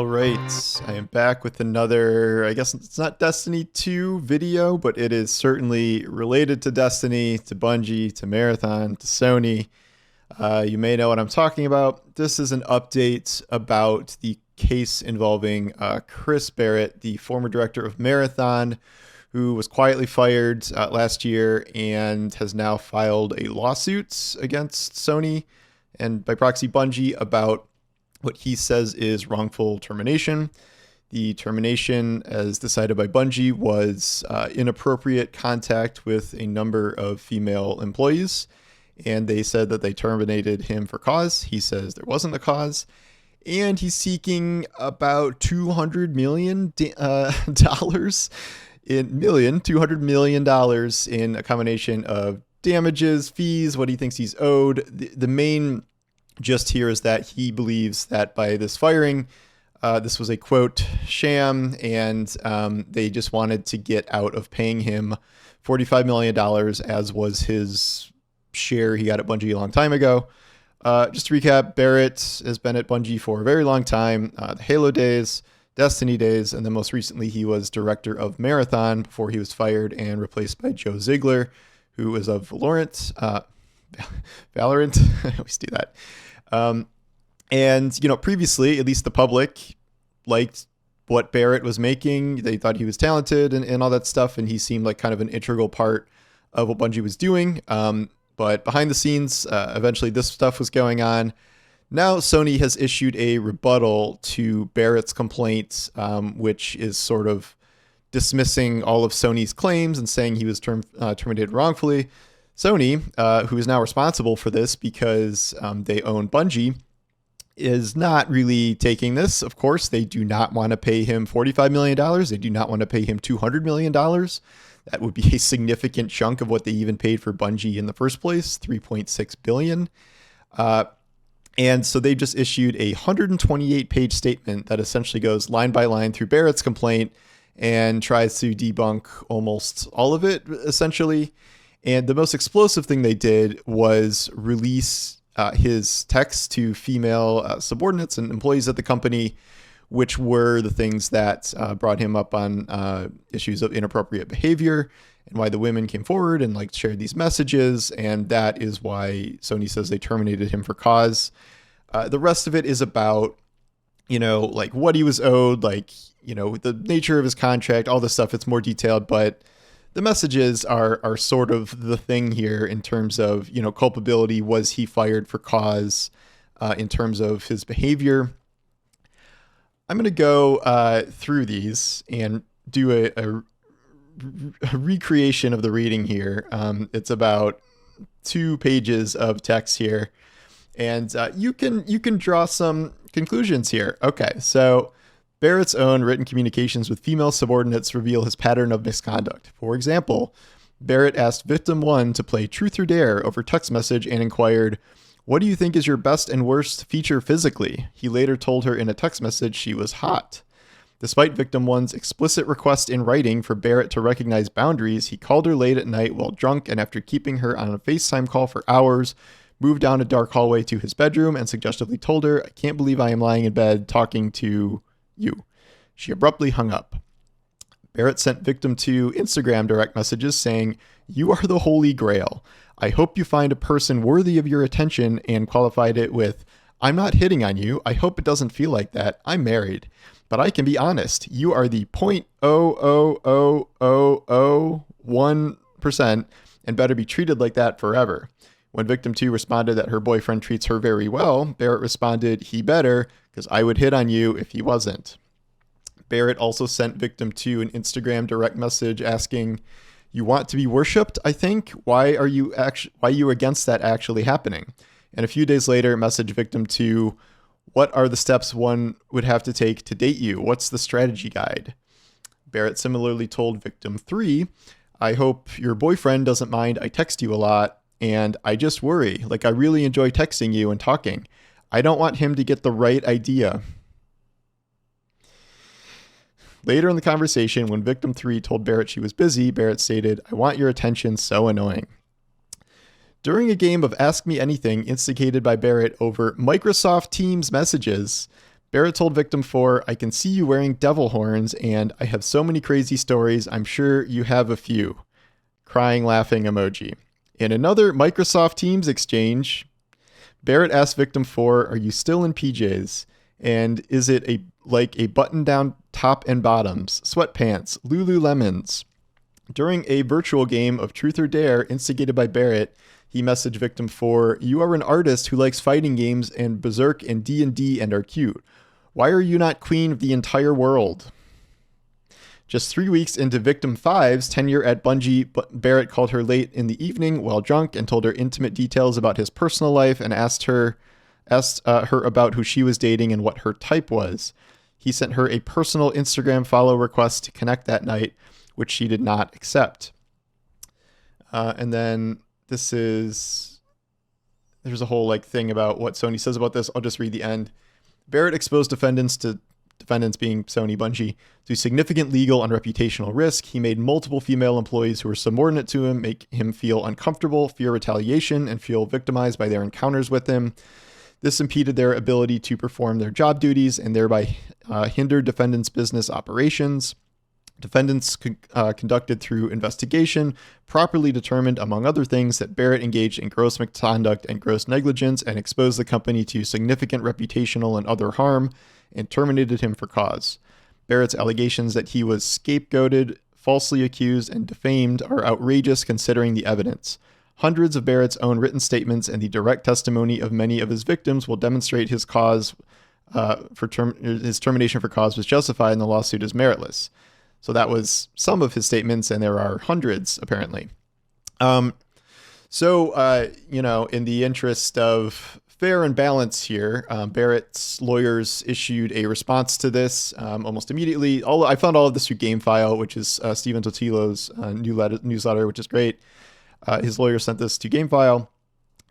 All right, I am back with another, I guess it's not Destiny 2 video, but it is certainly related to Destiny, to Bungie, to Marathon, to Sony. You may know what I'm talking about. This is an update about the case involving Chris Barrett, the former director of Marathon, who was quietly fired last year and has now filed a lawsuit against Sony and by proxy Bungie about what he says is wrongful termination. The termination, as decided by Bungie, was inappropriate contact with a number of female employees, and they said that they terminated him for cause. He says there wasn't a cause, and he's seeking about $200 million in a combination of damages, fees, what he thinks he's owed. The main gist here is that he believes that by this firing, this was a quote sham, and they just wanted to get out of paying him $45 million, as was his share he got at Bungie a long time ago. Just to recap, Barrett has been at Bungie for a very long time, the Halo days, Destiny days, and then most recently he was director of Marathon before he was fired and replaced by Joe Ziegler, who is of Valorant. I always do that. And, previously, at least the public liked what Barrett was making. They thought he was talented and all that stuff, and he seemed like kind of an integral part of what Bungie was doing. But behind the scenes, eventually this stuff was going on. Now Sony has issued a rebuttal to Barrett's complaint, which is sort of dismissing all of Sony's claims and saying he was terminated wrongfully. Sony, who is now responsible for this because they own Bungie, is not really taking this. Of course, they do not want to pay him $45 million. They do not want to pay him $200 million. That would be a significant chunk of what they even paid for Bungie in the first place, $3.6 billion. And so they just issued a 128-page statement that essentially goes line by line through Barrett's complaint and tries to debunk almost all of it, essentially. And the most explosive thing they did was release his texts to female subordinates and employees at the company, which were the things that brought him up on issues of inappropriate behavior and why the women came forward and shared these messages. And that is why Sony says they terminated him for cause. The rest of it is about, what he was owed, the nature of his contract, all this stuff. It's more detailed, but the messages are sort of the thing here in terms of, culpability. Was he fired for cause in terms of his behavior? I'm going to go through these and do a recreation of the reading here. It's about 2 pages of text here, and you can draw some conclusions here. Okay, so Barrett's own written communications with female subordinates reveal his pattern of misconduct. For example, Barrett asked Victim 1 to play Truth or Dare over text message and inquired, "What do you think is your best and worst feature physically?" He later told her in a text message she was hot. Despite Victim 1's explicit request in writing for Barrett to recognize boundaries, he called her late at night while drunk, and after keeping her on a FaceTime call for hours, moved down a dark hallway to his bedroom and suggestively told her, "I can't believe I am lying in bed talking to you." She abruptly hung up. Barrett sent Victim 2 Instagram direct messages saying, "You are the holy grail. I hope you find a person worthy of your attention," and qualified it with, "I'm not hitting on you. I hope it doesn't feel like that. I'm married. But I can be honest. You are the 0.00001% and better be treated like that forever." When Victim 2 responded that her boyfriend treats her very well, Barrett responded, "He better, because I would hit on you if he wasn't." Barrett also sent Victim 2 an Instagram direct message asking, "You want to be worshipped, I think? Why are you against that actually happening?" And a few days later, messaged Victim 2, "What are the steps one would have to take to date you? What's the strategy guide?" Barrett similarly told Victim 3, "I hope your boyfriend doesn't mind I text you a lot, and I just worry, I really enjoy texting you and talking. I don't want him to get the right idea." Later in the conversation, when Victim 3 told Barrett she was busy, Barrett stated, "I want your attention, so annoying." During a game of Ask Me Anything instigated by Barrett over Microsoft Teams messages, Barrett told victim 4, I can see you wearing devil horns, and I have so many crazy stories. I'm sure you have a few. Crying, laughing emoji. In another Microsoft Teams exchange, Barrett asked victim 4, are you still in PJs? And is it like a button-down top and bottoms, sweatpants, Lululemons? During a virtual game of Truth or Dare instigated by Barrett, he messaged victim 4, you are an artist who likes fighting games and Berserk and D&D and are cute. Why are you not queen of the entire world? Just 3 weeks into victim 5's tenure at Bungie, Barrett called her late in the evening while drunk and told her intimate details about his personal life and asked her about who she was dating and what her type was. He sent her a personal Instagram follow request to connect that night, which she did not accept. And then there's a whole thing about what Sony says about this. I'll just read the end. Barrett exposed defendants being Sony Bungie, to significant legal and reputational risk. He made multiple female employees who were subordinate to him make him feel uncomfortable, fear retaliation, and feel victimized by their encounters with him. This impeded their ability to perform their job duties and thereby hindered defendants' business operations. Defendants conducted through investigation properly determined, among other things, that Barrett engaged in gross misconduct and gross negligence and exposed the company to significant reputational and other harm and terminated him for cause. Barrett's allegations that he was scapegoated, falsely accused, and defamed are outrageous considering the evidence. Hundreds of Barrett's own written statements and the direct testimony of many of his victims will demonstrate his his termination for cause was justified and the lawsuit is meritless. So that was some of his statements, and there are hundreds, apparently. In the interest of fair and balance here, Barrett's lawyers issued a response to this almost immediately. I found all of this through GameFile, which is Stephen Totilo's newsletter, which is great. His lawyer sent this to GameFile.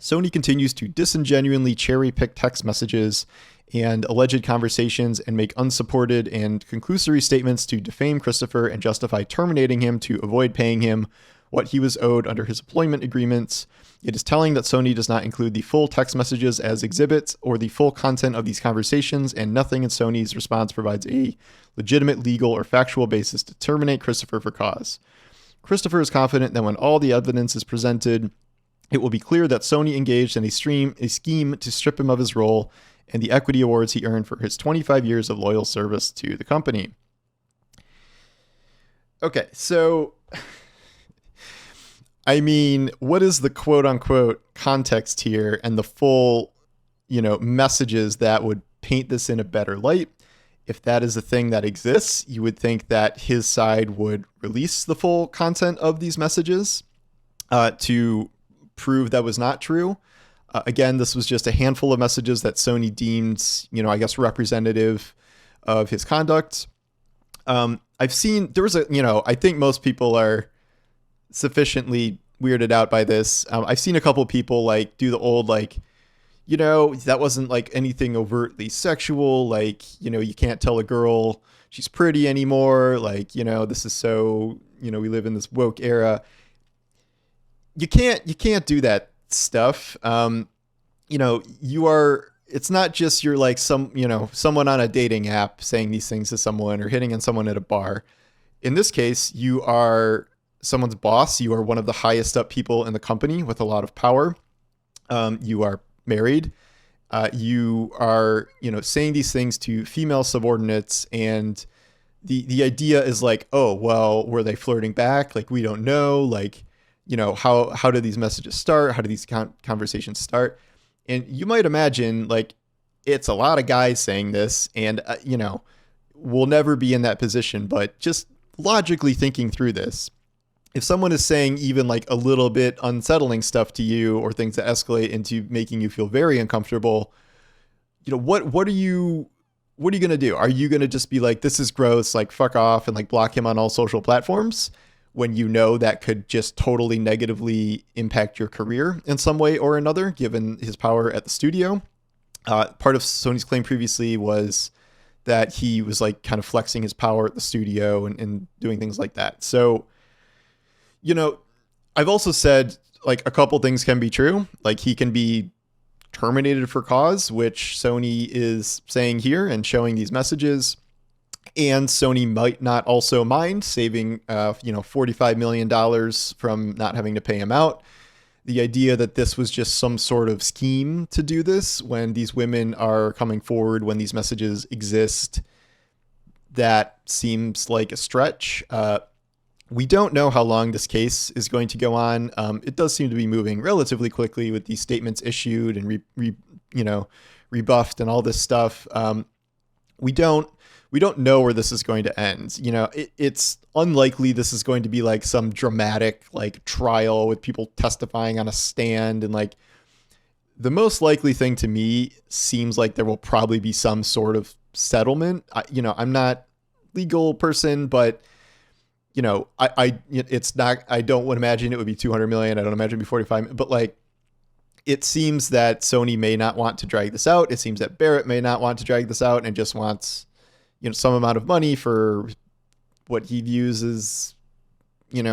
Sony continues to disingenuously cherry-pick text messages and alleged conversations and make unsupported and conclusory statements to defame Christopher and justify terminating him to avoid paying him what he was owed under his employment agreements. It is telling that Sony does not include the full text messages as exhibits or the full content of these conversations, and nothing in Sony's response provides a legitimate legal or factual basis to terminate Christopher for cause. Christopher is confident that when all the evidence is presented, it will be clear that Sony engaged in a scheme to strip him of his role and the equity awards he earned for his 25 years of loyal service to the company. Okay, so, I mean, what is the quote-unquote context here and the full, messages that would paint this in a better light? If that is a thing that exists, you would think that his side would release the full content of these messages to prove that was not true. Again, this was just a handful of messages that Sony deemed, representative of his conduct. I think most people are sufficiently weirded out by this. I've seen a couple of people do the old, that wasn't anything overtly sexual. You can't tell a girl she's pretty anymore. This is so, we live in this woke era. You can't do that stuff. It's not just you're someone on a dating app saying these things to someone or hitting on someone at a bar. In this case, you are someone's boss. You are one of the highest up people in the company with a lot of power. You are married. You are, saying these things to female subordinates, and the idea is oh, well, were they flirting back? We don't know. How do these messages start? How do these conversations start? And you might imagine, it's a lot of guys saying this, and, we'll never be in that position. But just logically thinking through this, if someone is saying even a little bit unsettling stuff to you or things that escalate into making you feel very uncomfortable, what are you going to do? Are you going to just be this is gross, fuck off, and block him on all social platforms? When that could just totally negatively impact your career in some way or another, given his power at the studio. Part of Sony's claim previously was that he was kind of flexing his power at the studio and doing things like that. So, I've also said a couple things can be true. He can be terminated for cause, which Sony is saying here and showing these messages. And Sony might not also mind saving, $45 million from not having to pay him out. The idea that this was just some sort of scheme to do this when these women are coming forward, when these messages exist, that seems like a stretch. We don't know how long this case is going to go on. It does seem to be moving relatively quickly with these statements issued and rebuffed and all this stuff. We don't know where this is going to end. It's unlikely this is going to be like some dramatic like trial with people testifying on a stand, and like the most likely thing to me seems like there will probably be some sort of settlement. I'm not a legal person, but it's not, I don't would imagine it would be 200 million. I don't imagine it'd be 45, but like, it seems that Sony may not want to drag this out. It seems that Barrett may not want to drag this out and just wants, some amount of money for what he views as,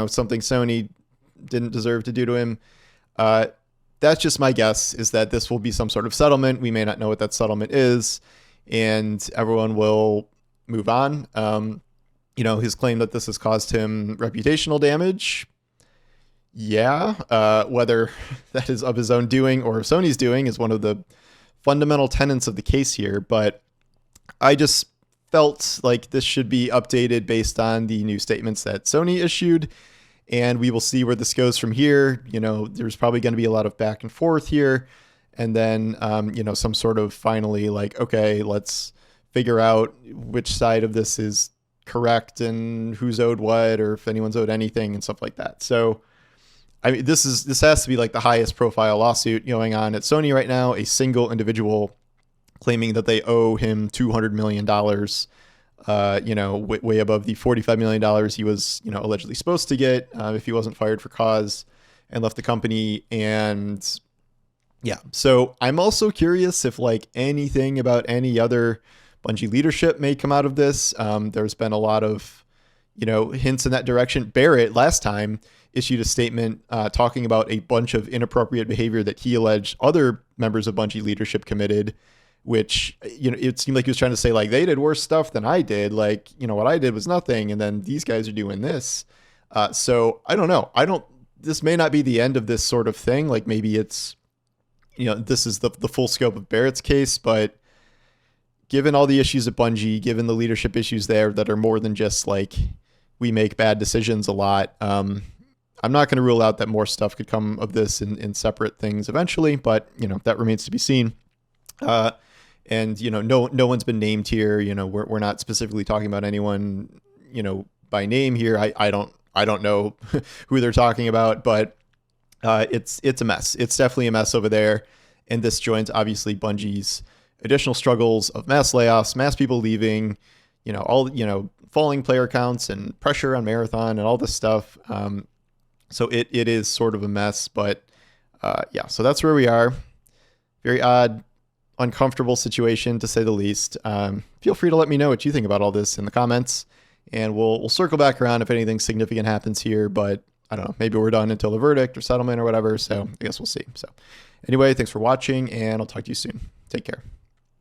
something Sony didn't deserve to do to him. That's just my guess, is that this will be some sort of settlement. We may not know what that settlement is, and everyone will move on. His claim that this has caused him reputational damage. Yeah. Whether that is of his own doing or Sony's doing is one of the fundamental tenets of the case here. But I just felt like this should be updated based on the new statements that Sony issued, and we will see where this goes from here. There's probably going to be a lot of back and forth here, and then, some sort of finally like, okay, let's figure out which side of this is correct and who's owed what, or if anyone's owed anything and stuff like that. So, I mean, this has to be like the highest profile lawsuit going on at Sony right now. A single individual claiming that they owe him $200 million, way above the $45 million he was, allegedly supposed to get if he wasn't fired for cause and left the company. And yeah, so I'm also curious if like anything about any other Bungie leadership may come out of this. There's been a lot of, hints in that direction. Barrett last time issued a statement talking about a bunch of inappropriate behavior that he alleged other members of Bungie leadership committed, which, it seemed like he was trying to say like they did worse stuff than I did. Like, what I did was nothing. And then these guys are doing this. So I don't know. This may not be the end of this sort of thing. Like maybe it's, this is the full scope of Barrett's case, but given all the issues at Bungie, given the leadership issues there that are more than just like we make bad decisions a lot, I'm not going to rule out that more stuff could come of this in separate things eventually, but that remains to be seen. And no one's been named here. We're not specifically talking about anyone by name here. I don't know who they're talking about, but it's a mess. It's definitely a mess over there, and this joins obviously Bungie's additional struggles of mass layoffs, mass people leaving, falling player counts and pressure on Marathon and all this stuff. So it is sort of a mess, but yeah, so that's where we are. Very odd, uncomfortable situation to say the least. Feel free to let me know what you think about all this in the comments, and we'll circle back around if anything significant happens here, but I don't know, maybe we're done until the verdict or settlement or whatever. So I guess we'll see. So anyway, thanks for watching, and I'll talk to you soon. Take care.